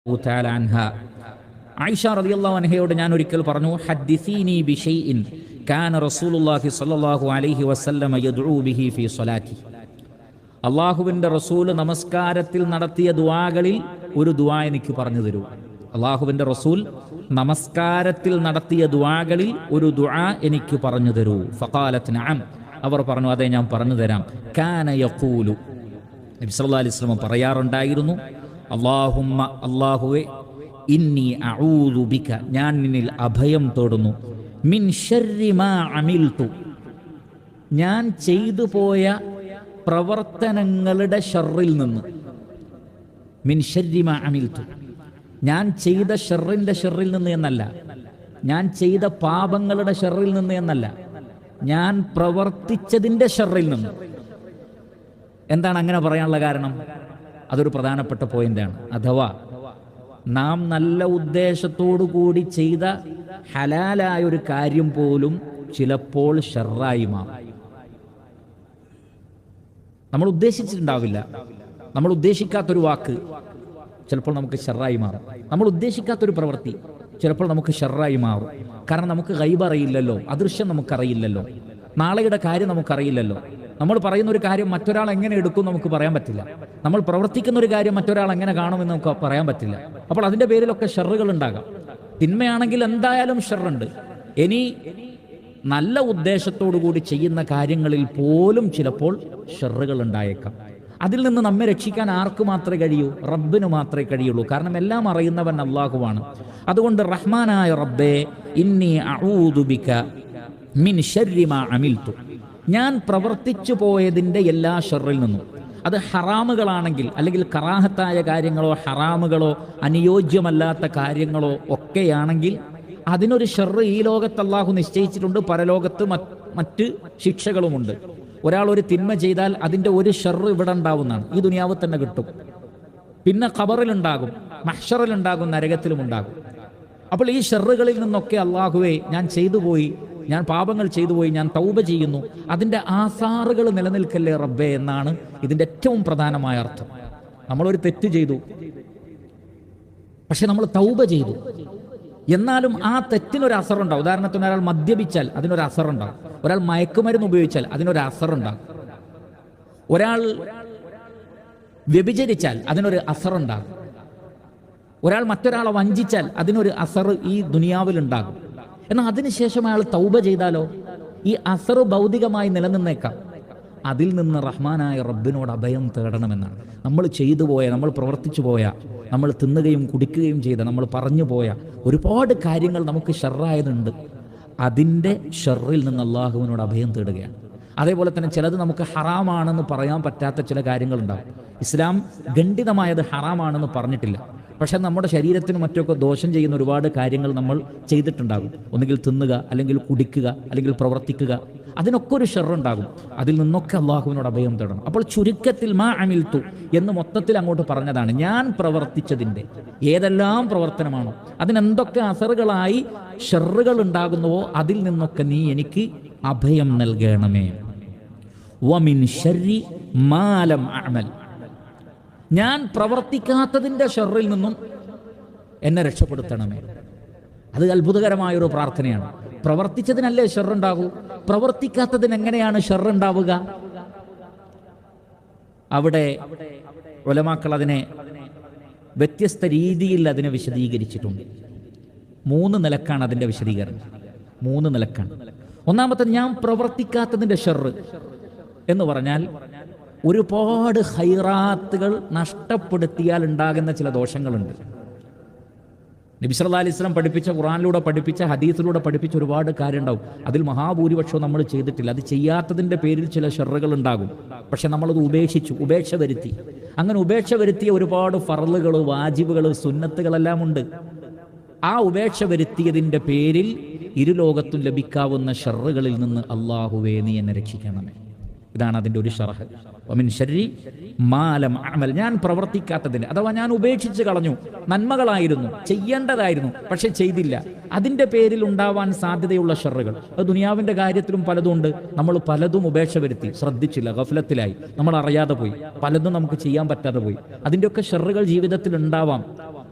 തആല അൻഹ ആയിഷ റളിയല്ലാഹു അൻഹയോട് ഞാൻ ഒരിക്കൽ പറഞ്ഞു, ഹദ്ദിസീനി ബിശൈഇൻ കാന റസൂലുള്ളാഹി സ്വല്ലല്ലാഹു അലൈഹി വസല്ലം യദ്ഉ ബിഹി ഫീ സ്വലാത്തി. അല്ലാഹുവിൻ്റെ റസൂൽ നമസ്കാരത്തിൽ നടത്തിയ ദുആകളിൽ ഒരു ദുആ എനിക്ക് പറഞ്ഞു തരൂ. അല്ലാഹുവിൻ്റെ റസൂൽ നമസ്കാരത്തിൽ നടത്തിയ ദുആകളിൽ ഒരു ദുആ എനിക്ക് പറഞ്ഞു തരൂ. ഫഖാലത് നഅം, അവർ പറഞ്ഞു അതെ ഞാൻ പറഞ്ഞു തരാം. കാന യഖൂലു, നബി സല്ലല്ലാഹു അലൈഹി വസല്ലം പറയാറുണ്ടായിരുന്നു, അല്ലാഹുമ്മ, അല്ലാഹുവേ, ഇന്നി അഊദു ബിക, ഞാൻ നിന്നിൽ അഭയം തേടുന്നു, മിൻ ശർരി മാ അമിൽതു, ഞാൻ ചെയ്തു പോയ പ്രവർത്തനങ്ങളുടെ ഷർറിൽ നിന്ന്. മിൻ ശർരി മാ അമിൽതു, ഞാൻ ചെയ്ത ഷർറിൻ്റെ ഷർറിൽ നിന്ന് എന്നല്ല, ഞാൻ ചെയ്ത പാപങ്ങളുടെ ഷർറിൽ നിന്ന് എന്നല്ല, ഞാൻ പ്രവർത്തിച്ചതിൻ്റെ ഷർറിൽ നിന്ന്. എന്താണ് അങ്ങനെ പറയാനുള്ള കാരണം? അതൊരു പ്രധാനപ്പെട്ട പോയിന്റാണ്. അഥവാ നാം നല്ല ഉദ്ദേശത്തോടു കൂടി ചെയ്ത ഹലാലായ ഒരു കാര്യം പോലും ചിലപ്പോൾ ഷർറായി മാറും. നമ്മൾ ഉദ്ദേശിച്ചിട്ടുണ്ടാവില്ല. നമ്മൾ ഉദ്ദേശിക്കാത്തൊരു വാക്ക് ചിലപ്പോൾ നമുക്ക് ഷർറായി മാറും. നമ്മൾ ഉദ്ദേശിക്കാത്തൊരു പ്രവൃത്തി ചിലപ്പോൾ നമുക്ക് ഷർറായി മാറും. കാരണം നമുക്ക് ഗൈബ് അറിയില്ലല്ലോ, അദൃശ്യം നമുക്കറിയില്ലല്ലോ, നാളെയുടെ കാര്യം നമുക്കറിയില്ലല്ലോ. നമ്മൾ പറയുന്ന ഒരു കാര്യം മറ്റൊരാൾ എങ്ങനെ എടുക്കും നമുക്ക് പറയാൻ പറ്റില്ല. നമ്മൾ പ്രവർത്തിക്കുന്ന ഒരു കാര്യം മറ്റൊരാൾ എങ്ങനെ കാണുമെന്ന് നമുക്ക് പറയാൻ പറ്റില്ല. അപ്പോൾ അതിൻ്റെ പേരിലൊക്കെ ഷർറുകൾ ഉണ്ടാകാം. തിന്മയാണെങ്കിൽ എന്തായാലും ഷർറുണ്ട്. ഇനി നല്ല ഉദ്ദേശത്തോടു കൂടി ചെയ്യുന്ന കാര്യങ്ങളിൽ പോലും ചിലപ്പോൾ ഷർറുകൾ ഉണ്ടായേക്കാം. അതിൽ നിന്ന് നമ്മെ രക്ഷിക്കാൻ ആർക്ക് മാത്രമേ കഴിയൂ? റബ്ബിന് മാത്രമേ കഴിയുള്ളൂ. കാരണം എല്ലാം അറിയുന്നവൻ അല്ലാഹുവാണ്. അതുകൊണ്ട് റഹ്മാനായ റബ്ബേ, ഇന്നി അഊദു ബിക മിൻ ശർരി മാ അമിൽതു, ഞാൻ പ്രവർത്തിച്ചു പോയതിൻ്റെ എല്ലാ ഷർറിൽ നിന്നും. അത് ഹറാമുകളാണെങ്കിൽ, അല്ലെങ്കിൽ കറാഹത്തായ കാര്യങ്ങളോ ഹറാമുകളോ അനുയോജ്യമല്ലാത്ത കാര്യങ്ങളോ ഒക്കെയാണെങ്കിൽ അതിനൊരു ഷർറ് ഈ ലോകത്ത് അല്ലാഹു നിശ്ചയിച്ചിട്ടുണ്ട്, പരലോകത്ത് മറ്റ് ശിക്ഷകളുമുണ്ട്. ഒരാൾ ഒരു തിന്മ ചെയ്താൽ അതിൻ്റെ ഒരു ഷർറ് ഇവിടെ ഉണ്ടാവുന്നതാണ്, ഈ ദുനിയാവ് തന്നെ കിട്ടും. പിന്നെ ഖബറിലുണ്ടാകും, മഹ്ശറിലുണ്ടാകും, നരകത്തിലും ഉണ്ടാകും. അപ്പോൾ ഈ ഷർറുകളിൽ നിന്നൊക്കെ അല്ലാഹുവേ, ഞാൻ ചെയ്തു പോയി, ഞാൻ പാപങ്ങൾ ചെയ്തു പോയി, ഞാൻ തൗബ ചെയ്യുന്നു, അതിൻ്റെ ആസാറുകൾ നിലനിൽക്കല്ലേ റബ്ബേ എന്നാണ് ഇതിൻ്റെ ഏറ്റവും പ്രധാനമായ അർത്ഥം. നമ്മളൊരു തെറ്റ് ചെയ്തു, പക്ഷെ നമ്മൾ തൗബ ചെയ്തു, എന്നാലും ആ തെറ്റിനൊരു അസറുണ്ടാവും. ഉദാഹരണത്തിന് ഒരാൾ മദ്യപിച്ചാൽ അതിനൊരു അസറുണ്ടാകും, ഒരാൾ മയക്കുമരുന്ന് ഉപയോഗിച്ചാൽ അതിനൊരു അസറുണ്ടാകും, ഒരാൾ വ്യഭിചരിച്ചാൽ അതിനൊരു അസറുണ്ടാകും, ഒരാൾ മറ്റൊരാളെ വഞ്ചിച്ചാൽ അതിനൊരു അസർ ഈ ദുനിയാവിലുണ്ടാകും. എന്നാൽ അതിനുശേഷം അയാൾ തൗബ ചെയ്താലോ ഈ അസർ ഭൗതികമായി നിലനിന്നേക്കാം. അതിൽ നിന്ന് റഹ്മാനായ റബ്ബിനോട് അഭയം തേടണമെന്നാണ്. നമ്മൾ ചെയ്തു പോയ, നമ്മൾ പ്രവർത്തിച്ചു പോയ, നമ്മൾ തിന്നുകയും കുടിക്കുകയും ചെയ്ത, നമ്മൾ പറഞ്ഞു പോയ ഒരുപാട് കാര്യങ്ങൾ നമുക്ക് ഷർറായതുണ്ട്. അതിൻ്റെ ഷർറിൽ നിന്ന് അല്ലാഹുവിനോട് അഭയം തേടുകയാണ്. അതേപോലെ തന്നെ ചിലത് നമുക്ക് ഹറാമാണെന്ന് പറയാൻ പറ്റാത്ത ചില കാര്യങ്ങളുണ്ടാകും. ഇസ്ലാം ഖണ്ഡിതമായത് ഹറാമാണെന്ന് പറഞ്ഞിട്ടില്ല, പക്ഷെ നമ്മുടെ ശരീരത്തിന് മറ്റൊക്കെ ദോഷം ചെയ്യുന്ന ഒരുപാട് കാര്യങ്ങൾ നമ്മൾ ചെയ്തിട്ടുണ്ടാകും. ഒന്നുകിൽ തിന്നുക, അല്ലെങ്കിൽ കുടിക്കുക, അല്ലെങ്കിൽ പ്രവർത്തിക്കുക, അതിനൊക്കെ ഒരു ഷർറുണ്ടാകും. അതിൽ നിന്നൊക്കെ അല്ലാഹുവിനോട് അഭയം തേടണം. അപ്പോൾ ചുരുക്കത്തിൽ മാ അമിൽതു എന്ന് മൊത്തത്തിൽ അങ്ങോട്ട് പറഞ്ഞതാണ്. ഞാൻ പ്രവർത്തിച്ചതിൻ്റെ ഏതെല്ലാം പ്രവർത്തനമാണോ അതിനെന്തൊക്കെ അസറുകളായി ഷർറുകൾ ഉണ്ടാകുന്നുവോ അതിൽ നിന്നൊക്കെ നീ എനിക്ക് അഭയം നൽകണമേ. വമിൻ ശർരി മാ ലം അഅമൽ, ഞാൻ പ്രവർത്തിക്കാത്തതിൻ്റെ ഷർറിൽ നിന്നും എന്നെ രക്ഷപ്പെടുത്തണമേ. അത് അത്ഭുതകരമായൊരു പ്രാർത്ഥനയാണ്. പ്രവർത്തിച്ചതിനല്ലേ ഷർറുണ്ടാകൂ, പ്രവർത്തിക്കാത്തതിന് എങ്ങനെയാണ് ഷർറുണ്ടാവുക? അവിടെ ഉലമാക്കൾ അതിനെ വ്യത്യസ്ത രീതിയിൽ അതിനെ വിശദീകരിച്ചിട്ടുണ്ട്. 3 നിലക്കാണ് അതിൻ്റെ വിശദീകരണം. 3 നിലക്കാണ്. ഒന്നാമത്തെ, ഞാൻ പ്രവർത്തിക്കാത്തതിൻ്റെ ഷർറ് എന്ന് പറഞ്ഞാൽ ഒരുപാട് ഹൈറാത്തുകൾ നഷ്ടപ്പെടുത്തിയാൽ ഉണ്ടാകുന്ന ചില ദോഷങ്ങളുണ്ട്. നബി സല്ലല്ലാഹു അലൈഹി വസല്ലം പഠിപ്പിച്ച, ഖുർആനിലൂടെ പഠിപ്പിച്ച, ഹദീസിലൂടെ പഠിപ്പിച്ച ഒരുപാട് കാര്യം ഉണ്ടാവും. അതിൽ മഹാഭൂരിപക്ഷവും നമ്മൾ ചെയ്തിട്ടില്ല. അത് ചെയ്യാത്തതിൻ്റെ പേരിൽ ചില ഷർറുകൾ ഉണ്ടാകും. പക്ഷെ നമ്മളത് ഉപേക്ഷിച്ചു, ഉപേക്ഷ വരുത്തി. അങ്ങനെ ഉപേക്ഷ വരുത്തിയ ഒരുപാട് ഫർളുകൾ, വാജിബുകൾ, സുന്നത്തുകളെല്ലാം ഉണ്ട്. ആ ഉപേക്ഷ വരുത്തിയതിൻ്റെ പേരിൽ ഇരുലോകത്തും ലഭിക്കാവുന്ന ഷർറുകളിൽ നിന്ന് അല്ലാഹുവേ നീ എന്നെ രക്ഷിക്കണമേ. ഇതാണ് അതിൻ്റെ ഒരു ഷർഹ്. വമിൻ ശർരി മാ ലം അഅമൽ, ഞാൻ പ്രവർത്തിക്കാത്തതിന്, അഥവാ ഞാൻ ഉപേക്ഷിച്ച് കളഞ്ഞു, നന്മകളായിരുന്നു, ചെയ്യേണ്ടതായിരുന്നു, പക്ഷെ ചെയ്തില്ല, അതിൻ്റെ പേരിൽ ഉണ്ടാവാൻ സാധ്യതയുള്ള ഷർറുകൾ. അത് ദുനിയാവിൻ്റെ കാര്യത്തിലും പലതുണ്ട്. നമ്മൾ പലതും ഉപേക്ഷ വരുത്തി, ശ്രദ്ധിച്ചില്ല, ഗഫലത്തിലായി, നമ്മൾ അറിയാതെ പോയി, പലതും നമുക്ക് ചെയ്യാൻ പറ്റാതെ പോയി. അതിൻ്റെയൊക്കെ ഷർറുകൾ ജീവിതത്തിൽ ഉണ്ടാവാം.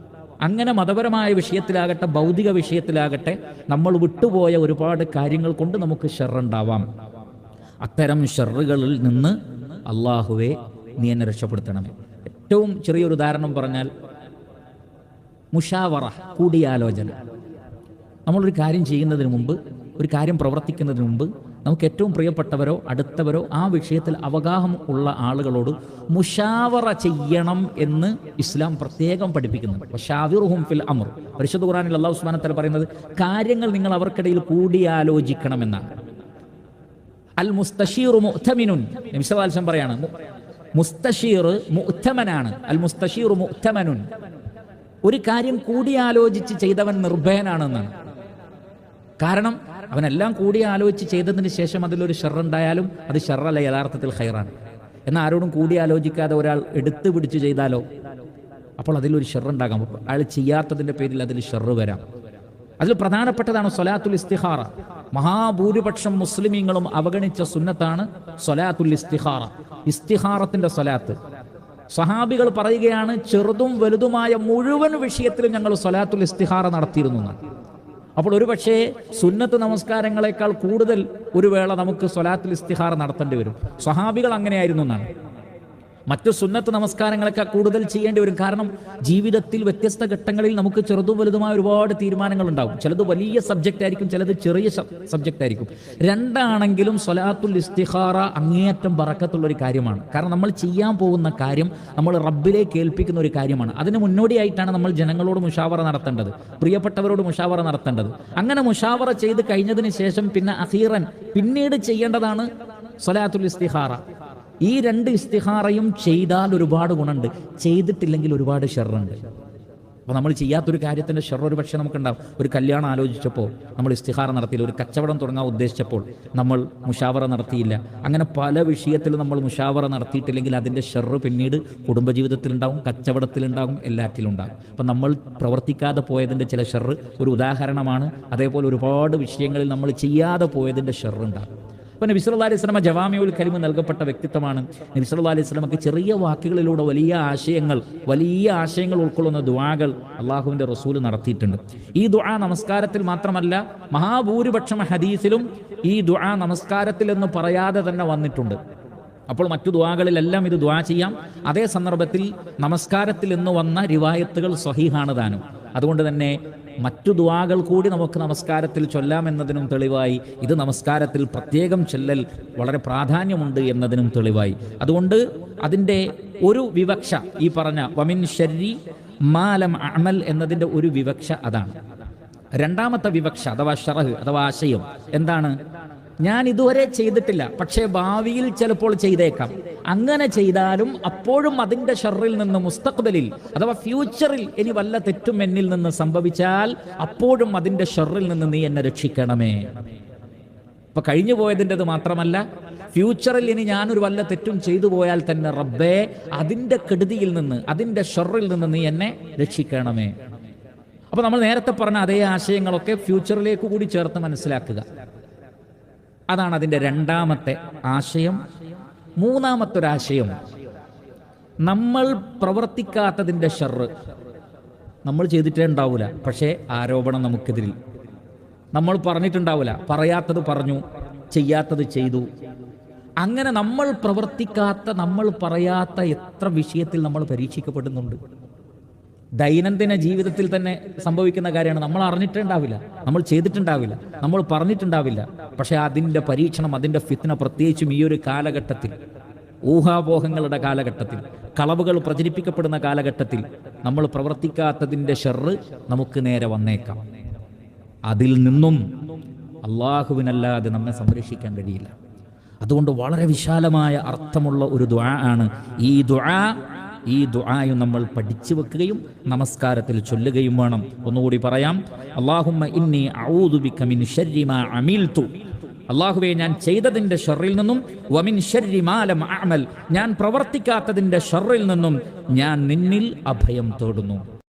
അങ്ങനെ മതപരമായ വിഷയത്തിലാകട്ടെ ഭൗതിക വിഷയത്തിലാകട്ടെ നമ്മൾ വിട്ടുപോയ ഒരുപാട് കാര്യങ്ങൾ കൊണ്ട് നമുക്ക് ഷർറുണ്ടാവാം. അത്തരം ഷർറുകളിൽ നിന്ന് അള്ളാഹുവെ നീ എന്നെ രക്ഷപ്പെടുത്തണമേ. ഏറ്റവും ചെറിയൊരു ഉദാഹരണം പറഞ്ഞാൽ മുഷാവറ, കൂടിയാലോചന. നമ്മളൊരു കാര്യം ചെയ്യുന്നതിന് മുമ്പ്, ഒരു കാര്യം പ്രവർത്തിക്കുന്നതിന് മുമ്പ് നമുക്ക് ഏറ്റവും പ്രിയപ്പെട്ടവരോ അടുത്തവരോ ആ വിഷയത്തിൽ അവഗാഹം ഉള്ള ആളുകളോട് മുഷാവറ ചെയ്യണം എന്ന് ഇസ്ലാം പ്രത്യേകം പഠിപ്പിക്കുന്നുണ്ട്. വശാവിറുഹും ഫിൽ അംർ, പരിശുദ്ധ ഖുർആനിൽ അല്ലാഹു സുബ്ഹാനഹു വ തആല പറയുന്നത് കാര്യങ്ങൾ നിങ്ങൾ അവർക്കിടയിൽ കൂടിയാലോചിക്കണമെന്നാണ്. അൽ മുസ്തശീറു മുഅ്തമിനുൻ, നബി സല്ലല്ലാഹു അലൈഹി വസല്ലം പറയാണ് മുസ്തശീർ മുഅ്തമനാണ്. അൽ മുസ്തശീറു മുഅ്തമനുൻ, ഒരു കാര്യം കൂടിയാലോചിച്ച് ചെയ്തവൻ നിർഭയനാണെന്നാണ്. കാരണം അവനെല്ലാം കൂടിയാലോചിച്ച് ചെയ്തതിന് ശേഷം അതിലൊരു ഷർറുണ്ടായാലും അത് ഷർറല്ല, യഥാർത്ഥത്തിൽ ഖൈറാണ്. എന്നാൽ ആരോടും കൂടിയാലോചിക്കാതെ ഒരാൾ എടുത്തു പിടിച്ച് ചെയ്താലോ അപ്പോൾ അതിലൊരു ഷർറുണ്ടാകാം. അയാൾ ചെയ്യാത്തതിൻ്റെ പേരിൽ അതിൽ ഷർറ് വരാം. അതിൽ പ്രധാനപ്പെട്ടതാണ് സ്വലാത്തുൽ ഇസ്തിഖാറ. മഹാഭൂരിപക്ഷം മുസ്ലിമീങ്ങളും അവഗണിച്ച സുന്നത്താണ് സ്വലാത്തുൽ ഇസ്തിഖാറ, ഇസ്തിഖാറത്തിന്റെ സ്വലാത്ത്. സഹാബികൾ പറയുകയാണ്, ചെറുതും വലുതുമായ മുഴുവൻ വിഷയത്തിലും ഞങ്ങൾ സ്വലാത്തുൽ ഇസ്തിഖാറ നടത്തിയിരുന്നു. അപ്പോൾ ഒരു പക്ഷേ സുന്നത്ത് നമസ്കാരങ്ങളെക്കാൾ കൂടുതൽ ഒരു വേള നമുക്ക് സ്വലാത്തുൽ ഇസ്തിഖാറ നടത്തേണ്ടി വരും. സ്വഹാബികൾ അങ്ങനെയായിരുന്നു എന്നാണ്. മറ്റു സുന്നത്ത് നമസ്കാരങ്ങളൊക്കെ കൂടുതൽ ചെയ്യേണ്ടി വരും. കാരണം ജീവിതത്തിൽ വ്യത്യസ്ത ഘട്ടങ്ങളിൽ നമുക്ക് ചെറുതും വലുതുമായ ഒരുപാട് തീരുമാനങ്ങൾ ഉണ്ടാവും. ചിലത് വലിയ സബ്ജക്റ്റ് ആയിരിക്കും, ചിലത് ചെറിയ സബ്ജക്റ്റ് ആയിരിക്കും. രണ്ടാണെങ്കിലും സ്വലാത്തുൽ ഇസ്തിഖാറ അങ്ങേയറ്റം ബറക്കത്തുള്ളൊരു കാര്യമാണ്. കാരണം നമ്മൾ ചെയ്യാൻ പോകുന്ന കാര്യം നമ്മൾ റബ്ബിലേക്ക് ഏൽപ്പിക്കുന്ന ഒരു കാര്യമാണ്. അതിന് മുന്നോടിയായിട്ടാണ് നമ്മൾ ജനങ്ങളോട് മുഷാവറ നടത്തേണ്ടത്, പ്രിയപ്പെട്ടവരോട് മുഷാവറ നടത്തേണ്ടത്. അങ്ങനെ മുഷാവറ ചെയ്ത് കഴിഞ്ഞതിന് ശേഷം പിന്നെ അഖീറൻ പിന്നീട് ചെയ്യേണ്ടതാണ് സ്വലാത്തുൽ ഇസ്തിഖാറ. ഈ രണ്ട് ഇസ്തിഖാറയും ചെയ്താൽ ഒരുപാട് ഗുണമുണ്ട്, ചെയ്തിട്ടില്ലെങ്കിൽ ഒരുപാട് ഷർറുണ്ട്. അപ്പോൾ നമ്മൾ ചെയ്യാത്തൊരു കാര്യത്തിൻ്റെ ഷർറ് ഒരു പക്ഷേ നമുക്കുണ്ടാവും. ഒരു കല്യാണം ആലോചിച്ചപ്പോൾ നമ്മൾ ഇസ്തിഖാറ നടത്തിയില്ല, ഒരു കച്ചവടം തുടങ്ങാൻ ഉദ്ദേശിച്ചപ്പോൾ നമ്മൾ മുഷാവറ നടത്തിയില്ല. അങ്ങനെ പല വിഷയത്തിലും നമ്മൾ മുഷാവറ നടത്തിയിട്ടില്ലെങ്കിൽ അതിൻ്റെ ഷർറ് പിന്നീട് കുടുംബജീവിതത്തിലുണ്ടാകും, കച്ചവടത്തിലുണ്ടാകും, എല്ലാറ്റിലും ഉണ്ടാകും. അപ്പം നമ്മൾ പ്രവർത്തിക്കാതെ പോയതിൻ്റെ ചില ഷർറ് ഒരു ഉദാഹരണമാണ്. അതേപോലെ ഒരുപാട് വിഷയങ്ങളിൽ നമ്മൾ ചെയ്യാതെ പോയതിൻ്റെ ഷർറുണ്ടാകും. അപ്പോൾ നബി സല്ലല്ലാഹു അലൈഹി വസല്ലം ജവാമിഉൽ കലിം നൽകപ്പെട്ട വ്യക്തിത്വമാണ്. നബി സല്ലല്ലാഹു അലൈഹി വസല്ലമക്ക് ചെറിയ വാക്കുകളിലൂടെ വലിയ ആശയങ്ങൾ ഉൾക്കൊള്ളുന്ന ദുആകൾ അള്ളാഹുവിൻ്റെ റസൂൽ നടത്തിയിട്ടുണ്ട്. ഈ ദുആ നമസ്കാരത്തിൽ മാത്രമല്ല, മഹാഭൂരിപക്ഷം ഹദീസിലും ഈ ദുആ നമസ്കാരത്തിൽ എന്ന് പറയാതെ തന്നെ വന്നിട്ടുണ്ട്. അപ്പോൾ മറ്റു ദുആകളിലെല്ലാം ഇത് ദുആ ചെയ്യാം. അതേ സന്ദർഭത്തിൽ നമസ്കാരത്തിൽ എന്ന് വന്ന റിവായത്തുകൾ സ്വഹീഹാണ് താനും. അതുകൊണ്ട് തന്നെ മറ്റു ദുആകൾ കൂടി നമുക്ക് നമസ്കാരത്തിൽ ചൊല്ലാമെന്നതിനും തെളിവായി, ഇത് നമസ്കാരത്തിൽ പ്രത്യേകം ചൊല്ലൽ വളരെ പ്രാധാന്യമുണ്ട് എന്നതിനും തെളിവായി. അതുകൊണ്ട് അതിൻ്റെ ഒരു വിവക്ഷ ഈ പറഞ്ഞ വമിൻ ശർരി മാ ലം അഅമൽ എന്നതിൻ്റെ ഒരു വിവക്ഷ അതാണ്. രണ്ടാമത്തെ വിവക്ഷ അഥവാ ഷറഹ് അഥവാ ആശയം എന്താണ്? ഞാൻ ഇതുവരെ ചെയ്തിട്ടില്ല, പക്ഷേ ഭാവിയിൽ ചിലപ്പോൾ ചെയ്തേക്കാം. അങ്ങനെ ചെയ്താലും അപ്പോഴും അതിൻ്റെ ഷർറിൽ നിന്ന് മുസ്തഖ്ബലിൽ അഥവാ ഫ്യൂച്ചറിൽ ഇനി വല്ല തെറ്റും എന്നിൽ നിന്ന് സംഭവിച്ചാൽ അപ്പോഴും അതിൻ്റെ ഷർറിൽ നിന്ന് നീ എന്നെ രക്ഷിക്കണമേ. ഇപ്പൊ കഴിഞ്ഞു പോയതിൻ്റെത് മാത്രമല്ല, ഫ്യൂച്ചറിൽ ഇനി ഞാനൊരു വല്ല തെറ്റും ചെയ്തു പോയാൽ തന്നെ റബ്ബേ അതിൻ്റെ കെടുതിയിൽ നിന്ന്, അതിൻ്റെ ഷർറിൽ നിന്ന് നീ എന്നെ രക്ഷിക്കണമേ. അപ്പൊ നമ്മൾ നേരത്തെ പറഞ്ഞ അതേ ആശയങ്ങളൊക്കെ ഫ്യൂച്ചറിലേക്ക് കൂടി ചേർത്ത് മനസ്സിലാക്കുക. അതാണ് അതിൻ്റെ രണ്ടാമത്തെ ആശയം. മൂന്നാമത്തൊരാശയം, നമ്മൾ പ്രവർത്തിക്കാത്തതിൻ്റെ ഷർറ്. നമ്മൾ ചെയ്തിട്ടേ ഉണ്ടാവില്ല, പക്ഷേ ആരോപണം നമുക്കെതിരിൽ. നമ്മൾ പറഞ്ഞിട്ടുണ്ടാവില്ല, പറയാത്തത് പറഞ്ഞു, ചെയ്യാത്തത് ചെയ്തു. അങ്ങനെ നമ്മൾ പ്രവർത്തിക്കാത്ത, നമ്മൾ പറയാത്ത എത്ര വിഷയത്തിൽ നമ്മൾ പരീക്ഷിക്കപ്പെടുന്നുണ്ട്. ദൈനംദിന ജീവിതത്തിൽ തന്നെ സംഭവിക്കുന്ന കാര്യമാണ്. നമ്മൾ അറിഞ്ഞിട്ടുണ്ടാവില്ല, നമ്മൾ ചെയ്തിട്ടുണ്ടാവില്ല, നമ്മൾ പറഞ്ഞിട്ടുണ്ടാവില്ല, പക്ഷെ അതിൻ്റെ പരീക്ഷണം, അതിൻ്റെ ഫിത്ന, പ്രത്യേകിച്ചും ഈ ഒരു കാലഘട്ടത്തിൽ, ഊഹാപോഹങ്ങളുടെ കാലഘട്ടത്തിൽ, കളവുകൾ പ്രചരിപ്പിക്കപ്പെടുന്ന കാലഘട്ടത്തിൽ നമ്മൾ പ്രവർത്തിക്കാത്തതിൻ്റെ ഷർറ് നമുക്ക് നേരെ വന്നേക്കാം. അതിൽ നിന്നും അള്ളാഹുവിനല്ലാതെ നമ്മെ സംരക്ഷിക്കാൻ കഴിയില്ല. അതുകൊണ്ട് വളരെ വിശാലമായ അർത്ഥമുള്ള ഒരു ദുആ ആണ് ഈ ദുആ. ഈ ദുആയും നമ്മൾ പഠിച്ചു വെക്കുകയും നമസ്കാരത്തിൽ ചൊല്ലുകയും വേണം. ഒന്നുകൂടി പറയാം, അല്ലാഹുമ്മ ഇന്നി അഊദു ബിക മിൻ ശർരി മാ അമിൽതു. അല്ലാഹുവേ, ഞാൻ ചെയ്തതിൻ്റെ ഷർറിൽ നിന്നും, വമിൻ ശർരി മാ ലം അഅമൽ, ഞാൻ പ്രവർത്തിക്കാത്തതിൻ്റെ ഷർറിൽ നിന്നും ഞാൻ നിന്നിൽ അഭയം തേടുന്നു.